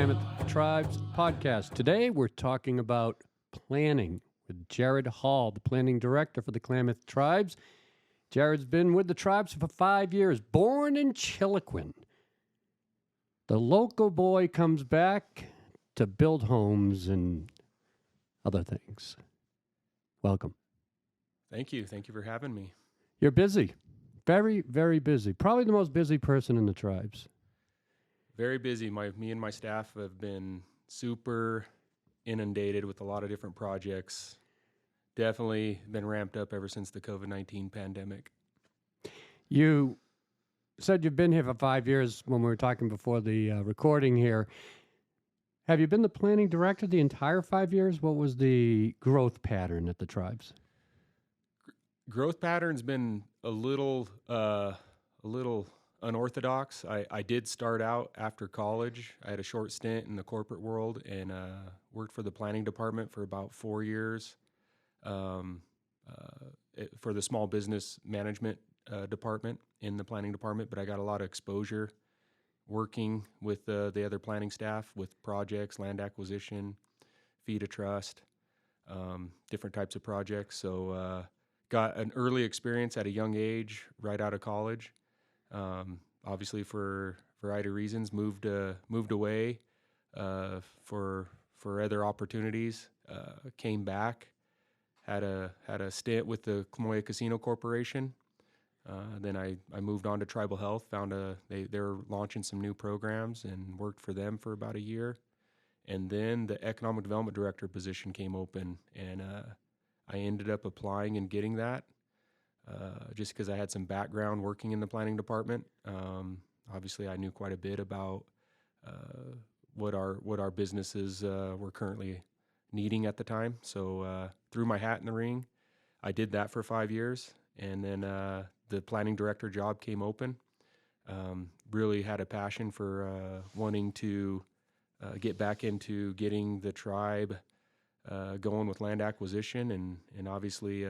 Klamath Tribes podcast. Today we're talking about planning with Jared Hall, the planning director for the Klamath Tribes. Jared's been with the tribes for 5 years, born in Chiloquin. The local boy comes back to build homes and other things. Welcome. Thank you. Thank you for having me. You're busy. Very, very busy. Probably the most busy person in the tribes. Very busy. Me and my staff have been super inundated with a lot of different projects. Definitely been ramped up ever since the COVID-19 pandemic. You said you've been here for 5 years when we were talking before the recording here. Have you been the planning director the entire 5 years? What was the growth pattern at the tribes? Growth pattern's been a little unorthodox. I did start out after college. I had a short stint in the corporate world and worked for the planning department for about 4 years for the small business management department in the planning department. But I got a lot of exposure working with the other planning staff with projects, land acquisition, fee to trust, different types of projects. So got an early experience at a young age, right out of college. Obviously, for a variety of reasons, moved away for other opportunities. Came back, had a stint with the Klamath Casino Corporation. Then I moved on to Tribal Health. Found they were launching some new programs and worked for them for about a year. And then the Economic Development Director position came open, and I ended up applying and getting that. Just because I had some background working in the planning department. Obviously, I knew quite a bit about what our businesses were currently needing at the time. So threw my hat in the ring. I did that for 5 years, and then the planning director job came open. Really had a passion for wanting to get back into getting the tribe going with land acquisition and obviously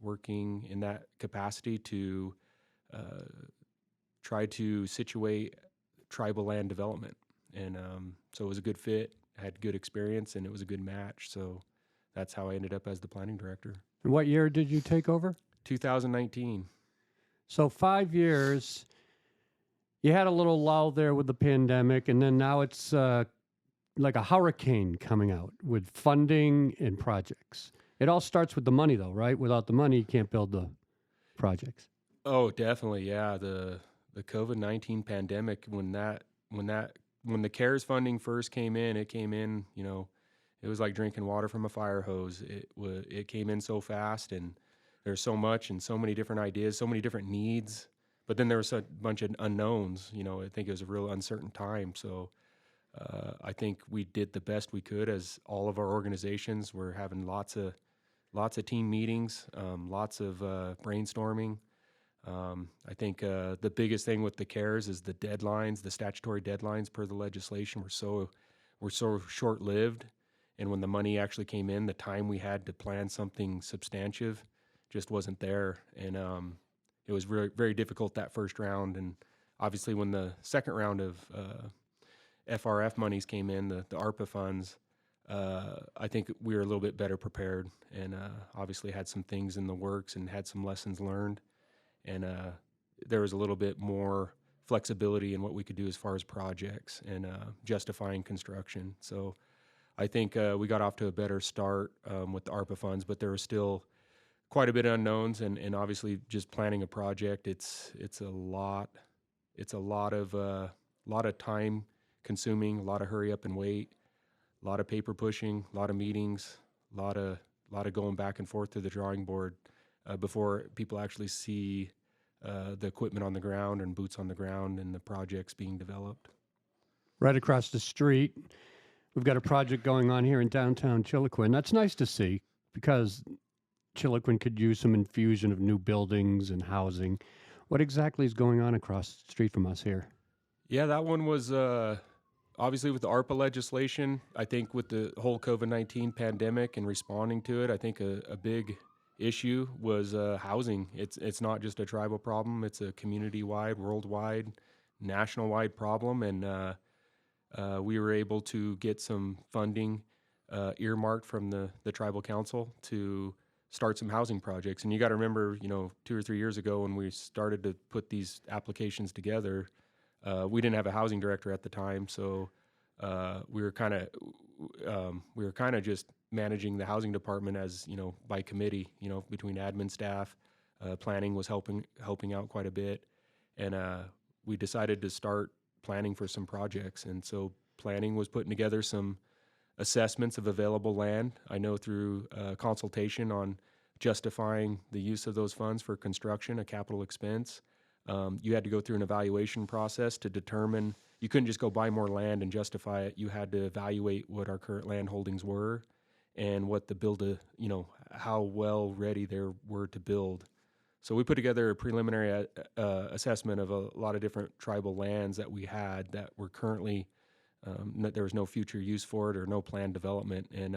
working in that capacity to try to situate tribal land development. And so it was a good fit, had good experience, and it was a good match. So that's how I ended up as the planning director. And what year did you take over? 2019. So 5 years. You had a little lull there with the pandemic, and then now it's like a hurricane coming out with funding and projects. It all starts with the money, though, right? Without the money, you can't build the projects. Oh, definitely, yeah. The COVID-19 pandemic, when the CARES funding first came in, it came in, it was like drinking water from a fire hose. It came in so fast, and there's so much and so many different ideas, so many different needs. But then there was a bunch of unknowns. I think it was a real uncertain time. So I think we did the best we could, as all of our organizations were having lots of team meetings, lots of brainstorming. I think the biggest thing with the CARES is the deadlines, the statutory deadlines per the legislation were so short-lived. And when the money actually came in, the time we had to plan something substantive just wasn't there. And it was very, very difficult that first round. And obviously when the second round of FRF monies came in, the ARPA funds, I think we were a little bit better prepared, and obviously had some things in the works and had some lessons learned. And there was a little bit more flexibility in what we could do as far as projects and justifying construction. So I think we got off to a better start with the ARPA funds, but there was still quite a bit of unknowns, and obviously just planning a project, it's a lot of time consuming, a lot of hurry up and wait, a lot of paper pushing, a lot of meetings, a lot of going back and forth to the drawing board before people actually see the equipment on the ground and boots on the ground and the projects being developed. Right across the street, we've got a project going on here in downtown Chiloquin. That's nice to see, because Chiloquin could use some infusion of new buildings and housing. What exactly is going on across the street from us here? Yeah, that one was obviously with the ARPA legislation. I think with the whole COVID-19 pandemic and responding to it, I think a big issue was housing. It's not just a tribal problem; it's a community-wide, worldwide, national-wide problem. And we were able to get some funding earmarked from the tribal council to start some housing projects. And you got to remember, 2 or 3 years ago when we started to put these applications together, we didn't have a housing director at the time, so we were kind of just managing the housing department as by committee, between admin staff. Planning was helping out quite a bit, and we decided to start planning for some projects. And so planning was putting together some assessments of available land. I know through consultation on justifying the use of those funds for construction, a capital expense. You had to go through an evaluation process to determine, you couldn't just go buy more land and justify it. You had to evaluate what our current land holdings were and what how well ready they were to build. So we put together a preliminary assessment of a lot of different tribal lands that we had that were currently, there was no future use for it or no planned development, and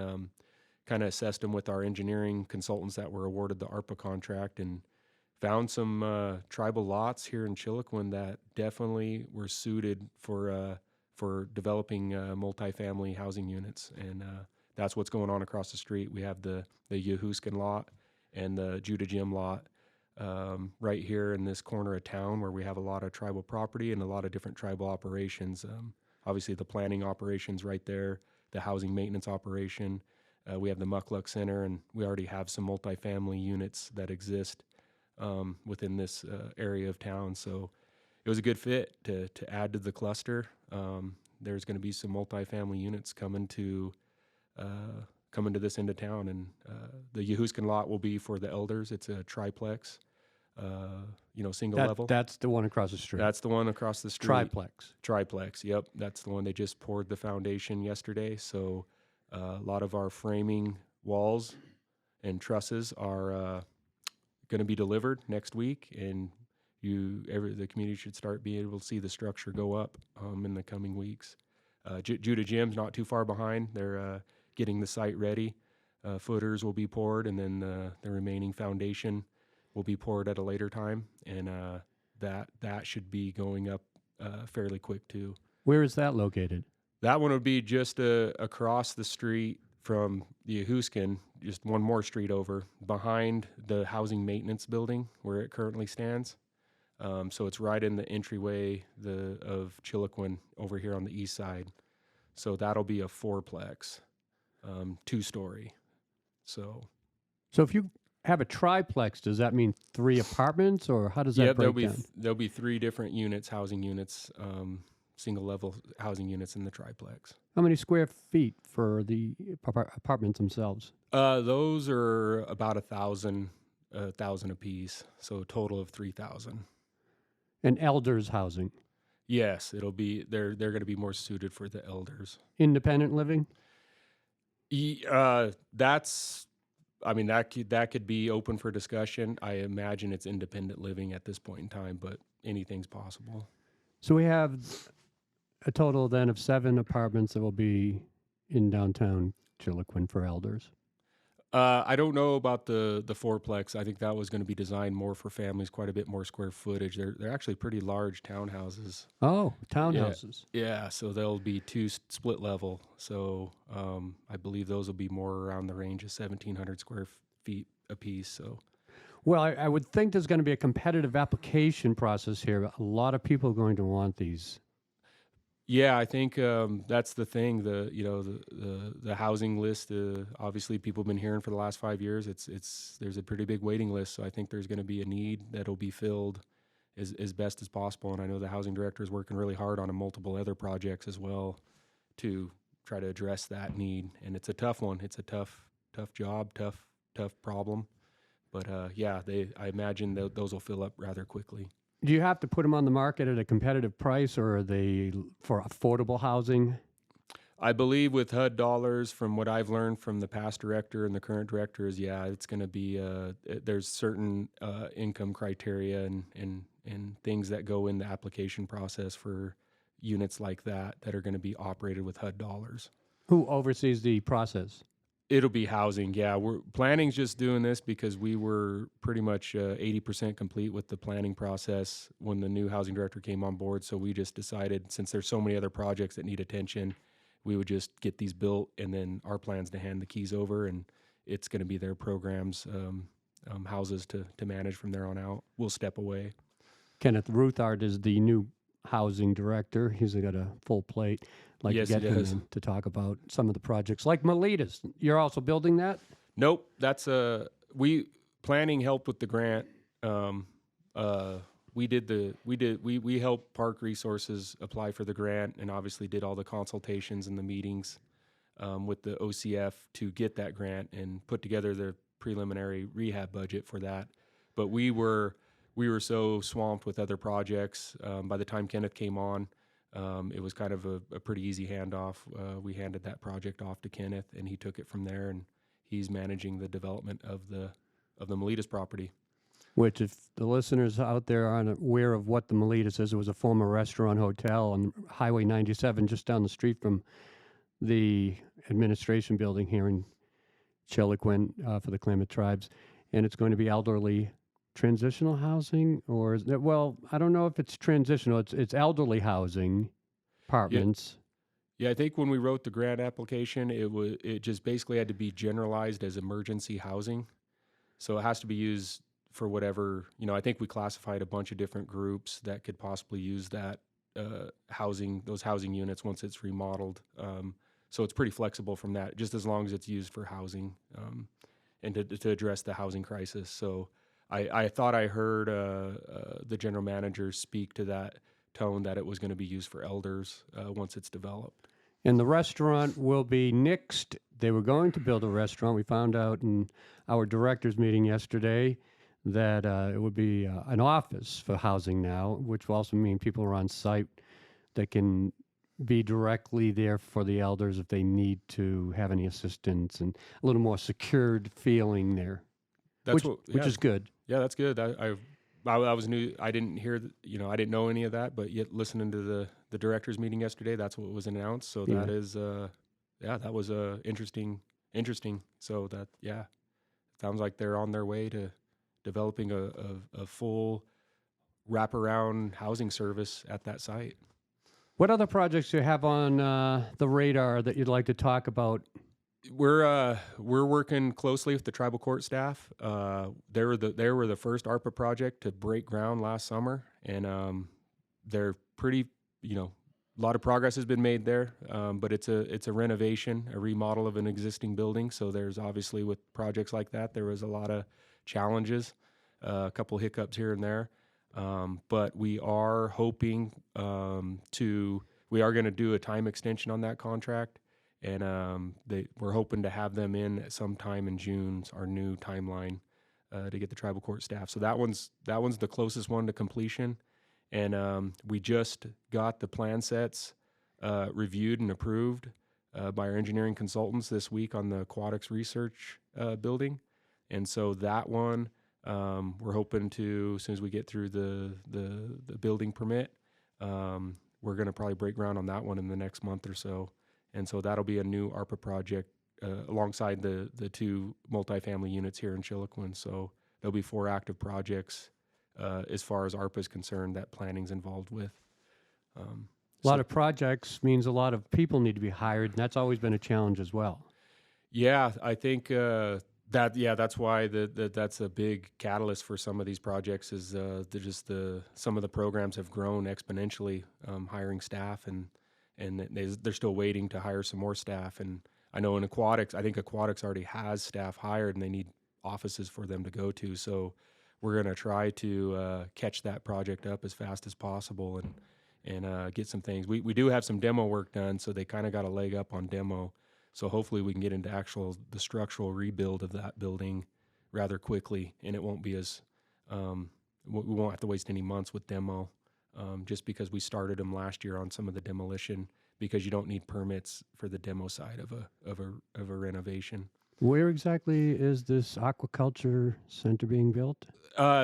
kind of assessed them with our engineering consultants that were awarded the ARPA contract, and found some tribal lots here in Chiloquin that definitely were suited for developing multifamily housing units. And that's what's going on across the street. We have the Yahuskin lot and the Judah Jim lot right here in this corner of town, where we have a lot of tribal property and a lot of different tribal operations. Obviously the planning operations right there, the housing maintenance operation. We have the Mukluk Center, and we already have some multifamily units that exist within this area of town. So it was a good fit to add to the cluster. There's going to be some multifamily units coming to this end of town, and the Yahuskin lot will be for the elders. It's a triplex, single level. That's the one across the street. That's the one across the street. Triplex. Yep, that's the one. They just poured the foundation yesterday. So a lot of our framing walls and trusses are going to be delivered next week, and the community should start being able to see the structure go up in the coming weeks. Judah Jim's not too far behind. They're getting the site ready. Footers will be poured, and then the remaining foundation will be poured at a later time, and that should be going up fairly quick too. Where is that located? That one would be just across the street from the Yahuskin, just one more street over, behind the housing maintenance building where it currently stands. So it's right in the entryway of Chiloquin over here on the east side. So that'll be a fourplex, 2-story. So if you have a triplex, does that mean 3 apartments, or how does that break down? There'll be 3 different units, housing units, single-level housing units in the triplex. How many square feet for the apartments themselves? Those are about 1,000 apiece, so a total of 3,000. And elders housing? Yes, it'll be. They're going to be more suited for the elders. Independent living? That could be open for discussion. I imagine it's independent living at this point in time, but anything's possible. So we have a total then of 7 apartments that will be in downtown Chiloquin for elders. I don't know about the fourplex. I think that was going to be designed more for families, quite a bit more square footage. They're actually pretty large townhouses. Oh, townhouses. Yeah, so they'll be 2 split level. So I believe those will be more around the range of 1,700 square feet apiece. So, well, I would think there's going to be a competitive application process here. A lot of people are going to want these. Yeah, I think that's the thing. The housing list. Obviously, people have been hearing for the last 5 years. There's a pretty big waiting list. So I think there's going to be a need that'll be filled as best as possible. And I know the housing director is working really hard on multiple other projects as well to try to address that need. And it's a tough one. It's a tough job, tough problem. But I imagine those will fill up rather quickly. Do you have to put them on the market at a competitive price, or are they for affordable housing? I believe with HUD dollars, from what I've learned from the past director and the current director, is it's going to be there's certain income criteria and things that go in the application process for units like that are going to be operated with HUD dollars. Who oversees the process? It'll be housing. Yeah, we're planning's just doing this because we were pretty much 80% complete with the planning process when the new housing director came on board. So we just decided, since there's so many other projects that need attention, we would just get these built, and then our plan's to hand the keys over, and it's going to be their programs, houses to manage from there on out. We'll step away. Kenneth Ruthart is the new housing director. He's got a full plate. Like Yes, to get he him does. in to talk about some of the projects, like Melitas. You're also building that? Nope, that's we planning helped with the grant. We helped Park Resources apply for the grant, and obviously did all the consultations and the meetings with the OCF to get that grant and put together the preliminary rehab budget for that. But we were so swamped with other projects. By the time Kenneth came on, it was kind of a pretty easy handoff. We handed that project off to Kenneth, and he took it from there, and he's managing the development of the Melitas property. Which, if the listeners out there aren't aware of what the Melitas is, it was a former restaurant hotel on Highway 97, just down the street from the administration building here in Chiloquin for the Klamath Tribes. And it's going to be elderly transitional housing, or is it, well, I don't know if it's transitional. It's elderly housing apartments. Yeah, I think when we wrote the grant application, it just basically had to be generalized as emergency housing. So it has to be used for whatever, I think we classified a bunch of different groups that could possibly use that those housing units once it's remodeled. So it's pretty flexible from that, just as long as it's used for housing and to address the housing crisis. So I thought I heard the general manager speak to that tone that it was going to be used for elders once it's developed. And the restaurant will be nixed. They were going to build a restaurant. We found out in our directors meeting yesterday that it would be an office for housing now, which will also mean people are on site that can be directly there for the elders if they need to have any assistance, and a little more secured feeling there. Which is good. Yeah, that's good. I was new. I didn't hear, I didn't know any of that, but yet listening to the directors meeting yesterday, that's what was announced. So that is, that was interesting. So that, sounds like they're on their way to developing a full wraparound housing service at that site. What other projects do you have on the radar that you'd like to talk about? We're working closely with the tribal court staff. They were the first ARPA project to break ground last summer, and they're pretty, a lot of progress has been made there. But it's a renovation, a remodel of an existing building. So there's obviously, with projects like that, there was a lot of challenges, a couple hiccups here and there. But we are hoping we are going to do a time extension on that contract. And we're hoping to have them in at some time in June, our new timeline to get the tribal court staff. So that one's the closest one to completion. And we just got the plan sets reviewed and approved by our engineering consultants this week on the aquatics research building. And so that one, we're hoping to, as soon as we get through the building permit, we're going to probably break ground on that one in the next month or so. And so that'll be a new ARPA project alongside the two multifamily units here in Chiloquin. So there'll be 4 active projects as far as ARPA is concerned that planning's involved with. A lot of projects means a lot of people need to be hired, and that's always been a challenge as well. Yeah, I think that's why that's a big catalyst for some of these projects is some of the programs have grown exponentially, hiring staff, and they're still waiting to hire some more staff. And I know in aquatics, I think aquatics already has staff hired, and they need offices for them to go to. So we're going to try to catch that project up as fast as possible and get some things. We do have some demo work done, so they kind of got a leg up on demo. So hopefully we can get into the structural rebuild of that building rather quickly, and it won't be as we won't have to waste any months with demo. Just because we started them last year on some of the demolition, because you don't need permits for the demo side of a renovation. Where exactly is this aquaculture center being built?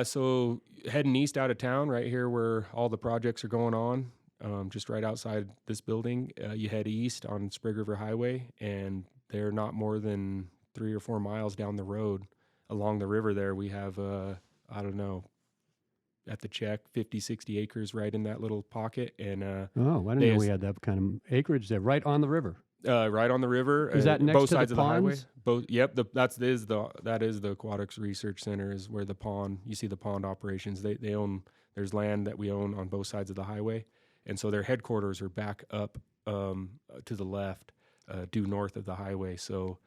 So heading east out of town, right here where all the projects are going on, just right outside this building. You head east on Sprig River Highway, and they're not more than 3 or 4 miles down the road along the river there, we have, I don't know, at the check, 50, 60 acres right in that little pocket. And Oh, I didn't know we had that kind of acreage there, right on the river. right on the river. Is that next both to sides the of the highway? ponds? Both. Yep. That is the Aquatics Research Center, is where the pond. You see the pond operations. They own. There's land that we own on both sides of the highway, and so their headquarters are back up to the left, due north of the highway. So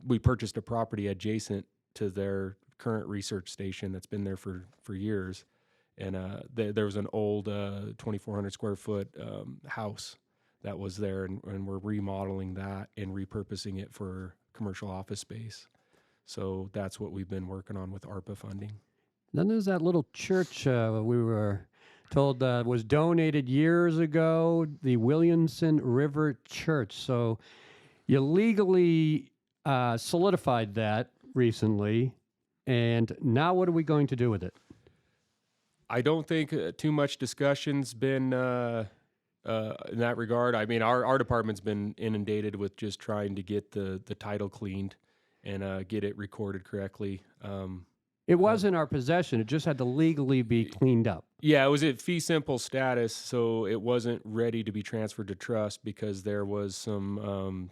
we purchased a property adjacent to their current research station that's been there for years, and there was an old 2,400 square foot house that was there, and we're remodeling that and repurposing it for commercial office space. So that's what we've been working on with ARPA funding. Then there's that little church we were told was donated years ago, the Williamson River Church. So you legally solidified that recently, and now what are we going to do with it? I don't think too much discussion's been in that regard. I mean, our department's been inundated with just trying to get the title cleaned and get it recorded correctly. It was in our possession. It just had to legally be cleaned up. Yeah, it was at fee simple status, so it wasn't ready to be transferred to trust because there was some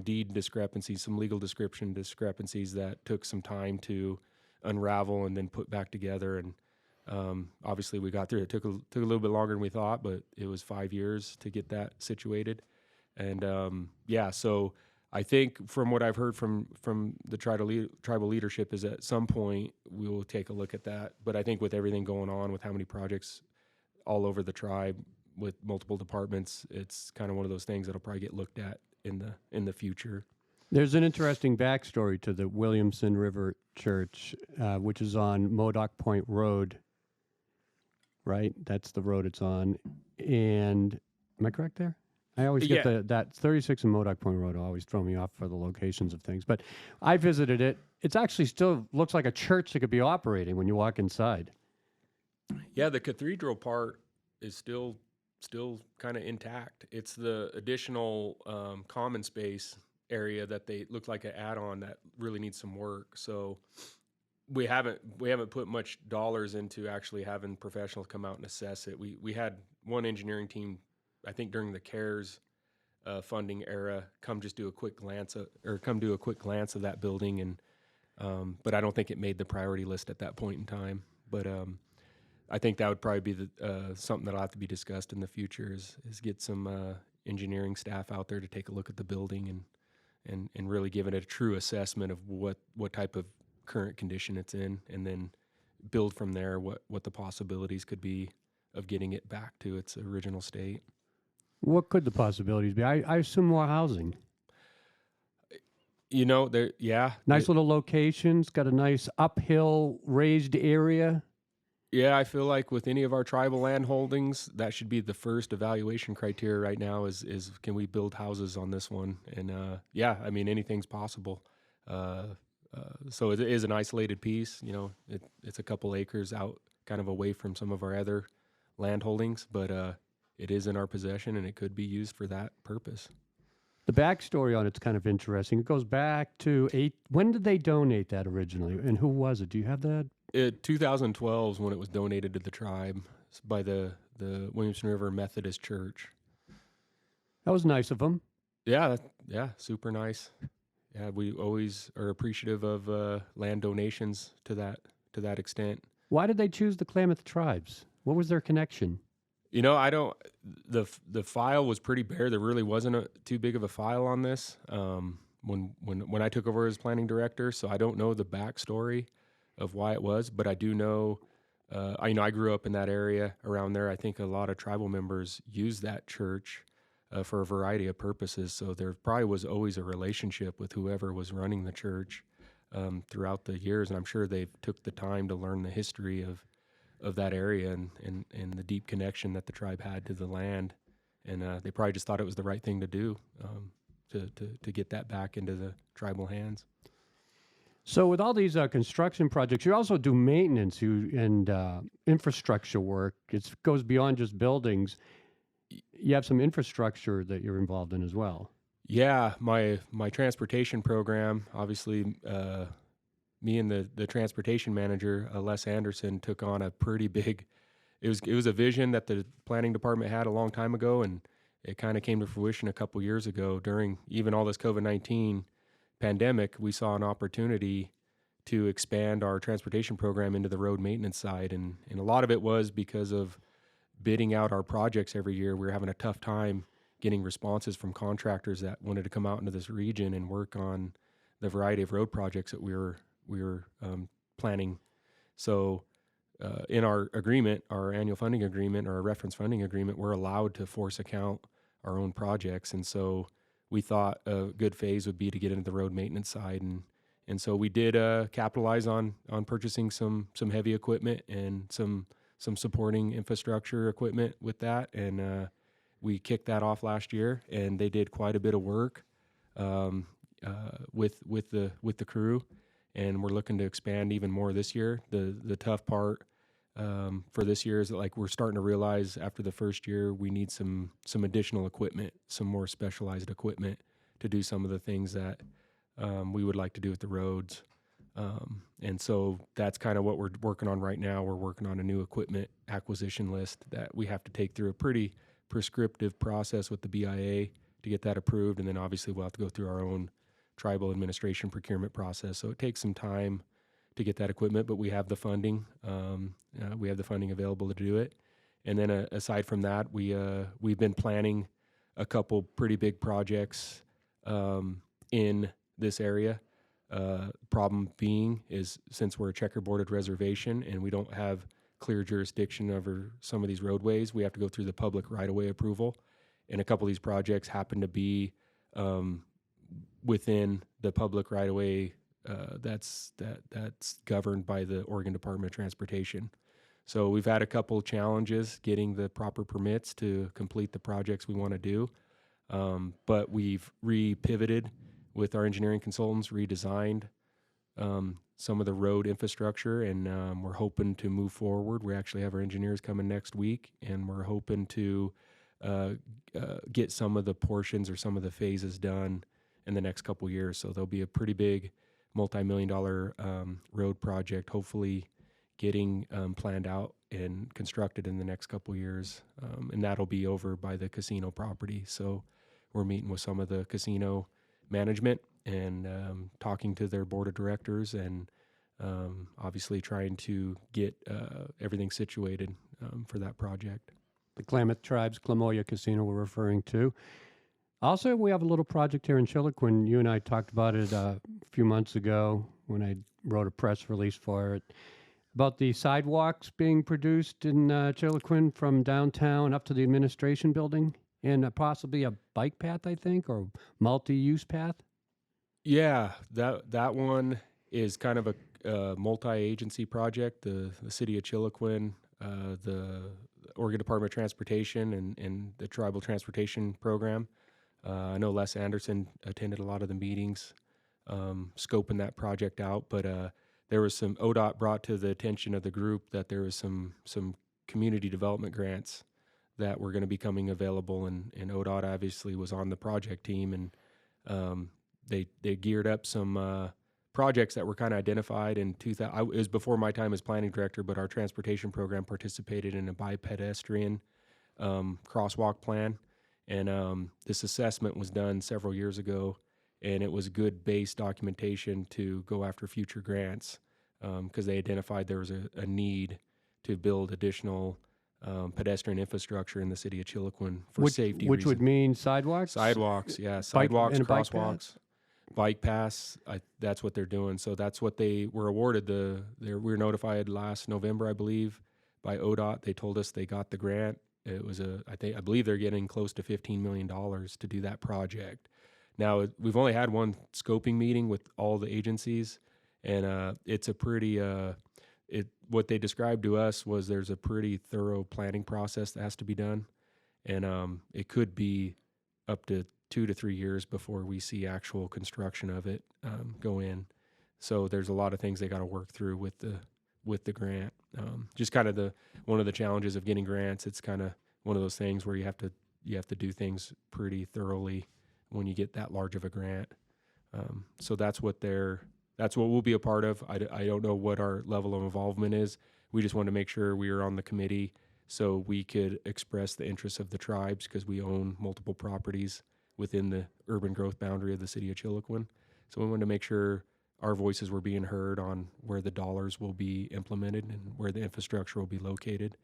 deed discrepancies, some legal description discrepancies that took some time to unravel and then put back together. And obviously, we got through it. Took a little bit longer than we thought, but it was 5 years to get that situated. And so I think from what I've heard from the tribal leadership is at some point we will take a look at that. But I think with everything going on, with how many projects all over the tribe with multiple departments, it's kind of one of those things that'll probably get looked at in the future. There's an interesting backstory to the Williamson River Church, which is on Modoc Point Road. Right, that's the road it's on. And am I correct there? I always get that 36 and Modoc Point Road always throw me off for the locations of things. But I visited it. It's actually still looks like a church that could be operating when you walk inside. Yeah, the cathedral part is still kind of intact. It's the additional common space area that they look like an add-on that really needs some work. So we haven't put much dollars into actually having professionals come out and assess it. We had one engineering team, I think during the CARES funding era, come do a quick glance of that building, and but I don't think it made the priority list at that point in time. But I think that would probably be something that'll have to be discussed in the future is get some engineering staff out there to take a look at the building and really give it a true assessment of what type of current condition it's in, and then build from there what the possibilities could be of getting it back to its original state. What could the possibilities be? I assume more housing. Nice little locations, got a nice uphill raised area. Yeah, I feel like with any of our tribal land holdings, that should be the first evaluation criteria right now is can we build houses on this one? And I mean, anything's possible. So it is an isolated piece. It's a couple acres out kind of away from some of our other land holdings, but it is in our possession and it could be used for that purpose. The backstory on it's kind of interesting. It goes back to when did they donate that originally, and who was it? Do you have that? 2012 is when it was donated to the tribe by the Williamson River Methodist Church. That was nice of them. Yeah, super nice. Yeah, we always are appreciative of land donations to that extent. Why did they choose the Klamath Tribes? What was their connection? I don't. The file was pretty bare. There really wasn't too big of a file on this when I took over as planning director. So I don't know the backstory of why it was, but I do know. I grew up in that area around there. I think a lot of tribal members use that church for a variety of purposes. So there probably was always a relationship with whoever was running the church throughout the years, and I'm sure they took the time to learn the history of that area and the deep connection that the tribe had to the land, and they probably just thought it was the right thing to do to get that back into the tribal hands. So with all these construction projects, you also do maintenance and infrastructure work. It goes beyond just buildings. You have some infrastructure that you're involved in as well. Yeah, my transportation program, obviously, me and the transportation manager, Les Anderson, took on a pretty big. It was a vision that the planning department had a long time ago, and it kind of came to fruition a couple years ago during even all this COVID-19 pandemic. We saw an opportunity to expand our transportation program into the road maintenance side, and a lot of it was because of bidding out our projects every year. We were having a tough time getting responses from contractors that wanted to come out into this region and work on the variety of road projects that we were planning. So in our agreement, our annual funding agreement or our reference funding agreement, we're allowed to force account our own projects. And so we thought a good phase would be to get into the road maintenance side. And so we did capitalize on purchasing some heavy equipment and some supporting infrastructure equipment with that. And we kicked that off last year, and they did quite a bit of work with the crew, and we're looking to expand even more this year. The tough part for this year is that, like, we're starting to realize after the first year we need some additional equipment, some more specialized equipment to do some of the things that we would like to do with the roads. And so that's kind of what we're working on right now. We're working on a new equipment acquisition list that we have to take through a pretty prescriptive process with the BIA to get that approved. And then obviously we'll have to go through our own tribal administration procurement process. So it takes some time to get that equipment, but we have the funding. We have the funding available to do it. And then aside from that, we've been planning a couple pretty big projects in this area. Problem being is, since we're a checkerboarded reservation and we don't have clear jurisdiction over some of these roadways, we have to go through the public right-of-way approval. And a couple of these projects happen to be within the public right-of-way that's governed by the Oregon Department of Transportation. So we've had a couple challenges getting the proper permits to complete the projects we want to do, but we've re-pivoted with our engineering consultants, redesigned some of the road infrastructure, and we're hoping to move forward. We actually have our engineers coming next week, and we're hoping to get some of the portions or some of the phases done in the next couple years. So there'll be a pretty big multi-million-dollar road project, hopefully getting planned out and constructed in the next couple years, and that'll be over by the casino property. So we're meeting with some of the casino management and talking to their board of directors, and obviously trying to get everything situated for that project. The Klamath Tribes Clamoya Casino we're referring to. Also, we have a little project here in Chiloquin. You and I talked about it a few months ago when I wrote a press release for it, about the sidewalks being produced in Chiloquin from downtown up to the administration building, and possibly a bike path, I think, or multi-use path. Yeah, that one is kind of a multi-agency project. The city of Chiloquin, the Oregon Department of Transportation, and the Tribal Transportation Program. I know Les Anderson attended a lot of the meetings, scoping that project out, but there was some ODOT brought to the attention of the group that there was some community development grants that were going to be coming available, and ODOT obviously was on the project team, and they geared up some projects that were kind of identified in 2000. It was before my time as planning director, but our transportation program participated in a bipedestrian crosswalk plan, and this assessment was done several years ago, and it was good base documentation to go after future grants, because they identified there was a need to build additional pedestrian infrastructure in the city of Chiloquin for safety which reasons. Would mean sidewalks? Sidewalks, yeah. Sidewalks, and crosswalks, bike paths. That's what they're doing. So that's what they were awarded. We were notified last November, I believe, by ODOT. They told us they got the grant. It was I believe they're getting close to $15 million to do that project. Now, we've only had one scoping meeting with all the agencies, and it's a pretty, what they described to us was there's a pretty thorough planning process that has to be done, and it could be up to 2 to 3 years before we see actual construction of it go in. So there's a lot of things they got to work through with the grant. Just kind of one of the challenges of getting grants. It's kind of one of those things where you have to do things pretty thoroughly when you get that large of a grant. So that's what we'll be a part of. I don't know what our level of involvement is. We just wanted to make sure we were on the committee so we could express the interests of the tribes, because we own multiple properties within the urban growth boundary of the city of Chiloquin. So we wanted to make sure our voices were being heard on where the dollars will be implemented and where the infrastructure will be located.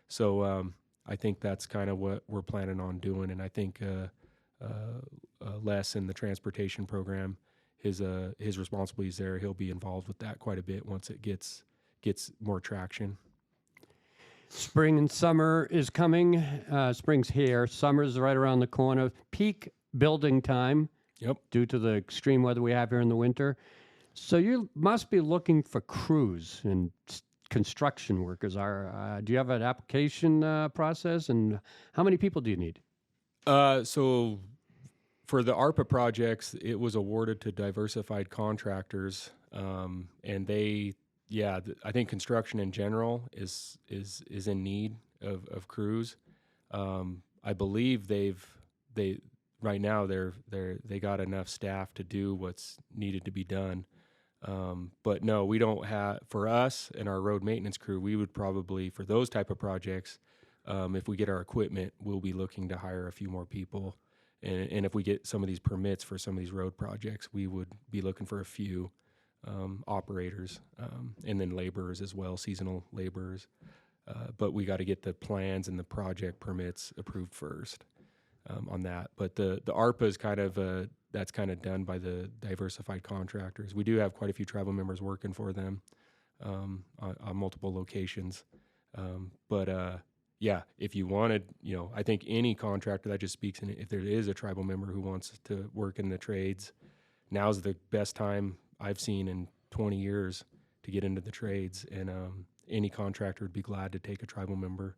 So I think that's kind of what we're planning on doing. And I think Les in the transportation program, his responsibilities there, he'll be involved with that quite a bit once it gets more traction. Spring and summer is coming. Spring's here. Summer's right around the corner. Peak building time. Yep. Due to the extreme weather we have here in the winter. So you must be looking for crews and construction workers. Do you have an application process, and how many people do you need? So for the ARPA projects, it was awarded to diversified contractors, and I think construction in general is in need of crews. I believe right now they got enough staff to do what's needed to be done. But no, we don't have, for us and our road maintenance crew, we would probably, for those type of projects, if we get our equipment, we'll be looking to hire a few more people. And if we get some of these permits for some of these road projects, we would be looking for a few operators, and then laborers as well, seasonal laborers. But we got to get the plans and the project permits approved first on that. But the ARPA is kind of that's kind of done by the diversified contractors. We do have quite a few tribal members working for them on multiple locations. If you wanted, I think any contractor, that just speaks in, if there is a tribal member who wants to work in the trades, now's the best time I've seen in 20 years to get into the trades. And any contractor would be glad to take a tribal member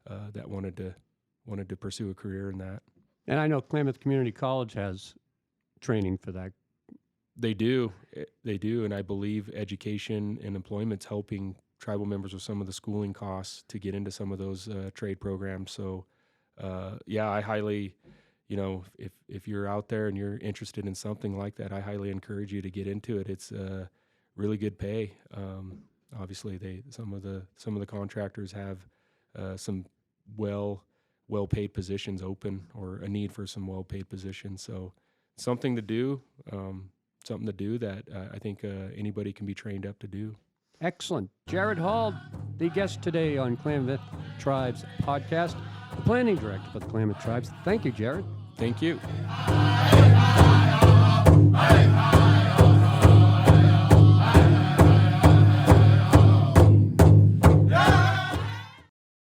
that wanted to pursue a career in that. And I know Klamath Community College has training for that. They do, and I believe education and employment's helping tribal members with some of the schooling costs to get into some of those trade programs. So, I highly, if you're out there and you're interested in something like that, I highly encourage you to get into it. It's really good pay. Obviously, some of the contractors have some well-paid positions open, or a need for some well-paid positions. So, something to do that I think anybody can be trained up to do. Excellent. Jared Hall, the guest today on Klamath Tribes podcast, the planning director for the Klamath Tribes. Thank you, Jared. Thank you.